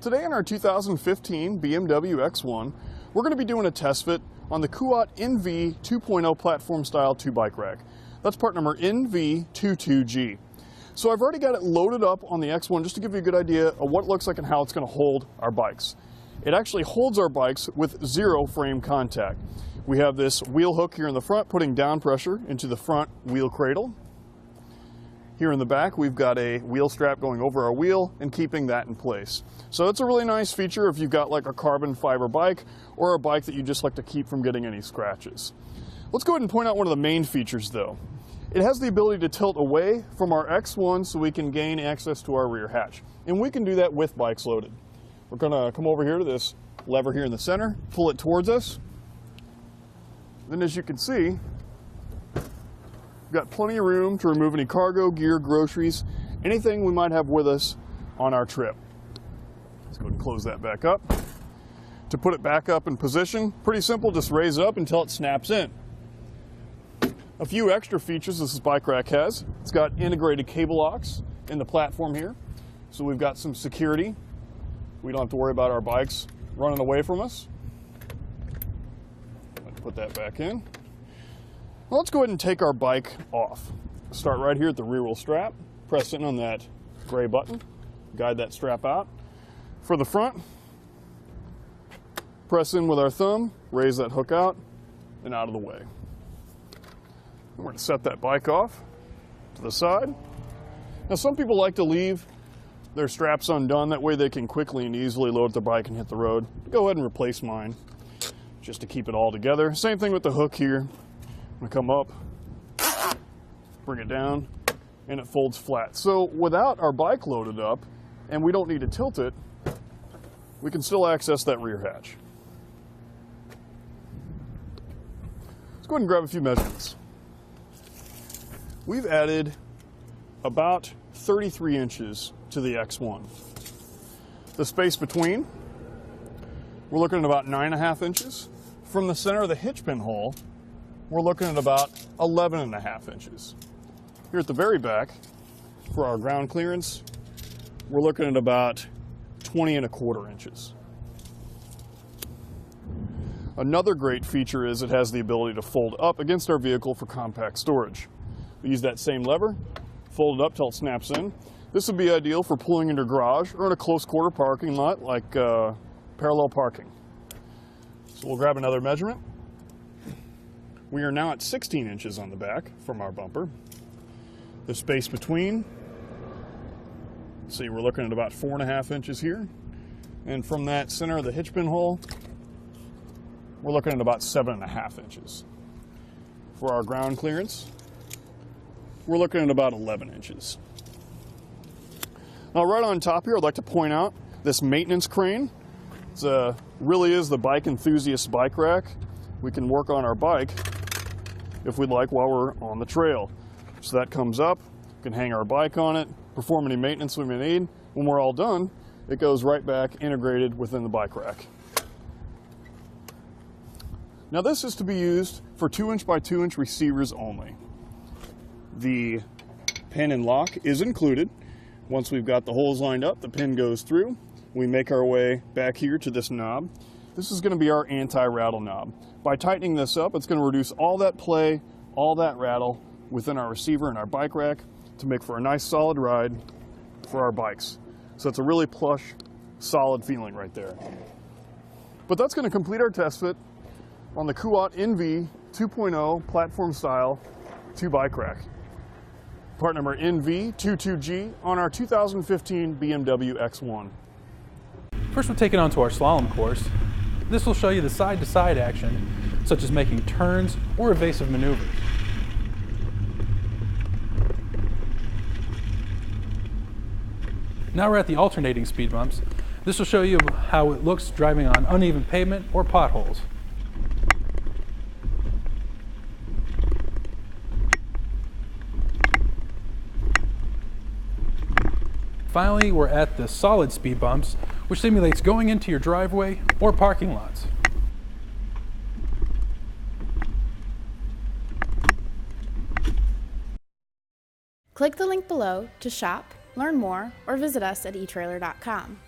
today in our 2015 BMW X1, we're going to be doing a test fit on the Kuat NV 2.0 platform style 2-bike rack. That's part number NV22G. So I've already got it loaded up on the X1 just to give you a good idea of what it looks like and how it's going to hold our bikes. It actually holds our bikes with zero frame contact. We have this wheel hook here in the front putting down pressure into the front wheel cradle. Here in the back, we've got a wheel strap going over our wheel and keeping that in place. So it's a really nice feature if you've got like a carbon fiber bike or a bike that you just like to keep from getting any scratches. Let's go ahead and point out one of the main features though. It has the ability to tilt away from our X1 so we can gain access to our rear hatch. And we can do that with bikes loaded. We're gonna come over here to this lever here in the center, pull it towards us. Then as you can see, we've got plenty of room to remove any cargo, gear, groceries, anything we might have with us on our trip. Let's go ahead and close that back up. To put it back up in position, pretty simple, just raise it up until it snaps in. A few extra features this bike rack has. It's got integrated cable locks in the platform here. So we've got some security. We don't have to worry about our bikes running away from us. Let's put that back in. Well, let's go ahead and take our bike off. Start right here at the rear wheel strap. Press in on that gray button. Guide that strap out. For the front, press in with our thumb, raise that hook out, and out of the way. We're going to set that bike off to the side. Now some people like to leave their straps undone, that way they can quickly and easily load their bike and hit the road. Go ahead and replace mine just to keep it all together. Same thing with the hook here. I'm going to come up, bring it down, and it folds flat. So without our bike loaded up, and we don't need to tilt it, we can still access that rear hatch. Let's go ahead and grab a few measurements. We've added about 33 inches to the X1. The space between, we're looking at about 9.5 inches. From the center of the hitchpin hole, we're looking at about 11.5 inches. Here at the very back, for our ground clearance, we're looking at about 20.25 inches. Another great feature is it has the ability to fold up against our vehicle for compact storage. We use that same lever, fold it up till it snaps in. This would be ideal for pulling into your garage or in a close quarter parking lot like parallel parking. So we'll grab another measurement. We are now at 16 inches on the back from our bumper. The space between, see, we're looking at about 4.5 inches here. And from that center of the hitchpin hole, we're looking at about 7.5 inches. For our ground clearance, we're looking at about 11 inches. Now right on top here, I'd like to point out this maintenance crane. It really is the Bike Enthusiast bike rack. We can work on our bike if we'd like while we're on the trail. So that comes up, we can hang our bike on it, perform any maintenance we may need. When we're all done, it goes right back integrated within the bike rack. Now this is to be used for 2-inch by 2-inch receivers only. The pin and lock is included. Once we've got the holes lined up, the pin goes through. We make our way back here to this knob. This is going to be our anti-rattle knob. By tightening this up, it's going to reduce all that play, all that rattle within our receiver and our bike rack to make for a nice solid ride for our bikes. So it's a really plush, solid feeling right there. But that's going to complete our test fit on the Kuat NV 2.0 platform style 2-bike rack. Part number NV22G on our 2015 BMW X1. First we'll take it onto our slalom course. This will show you the side-to-side action, such as making turns or evasive maneuvers. Now we're at the alternating speed bumps. This will show you how it looks driving on uneven pavement or potholes. Finally, we're at the solid speed bumps, which simulates going into your driveway or parking lots. Click the link below to shop, learn more, or visit us at etrailer.com.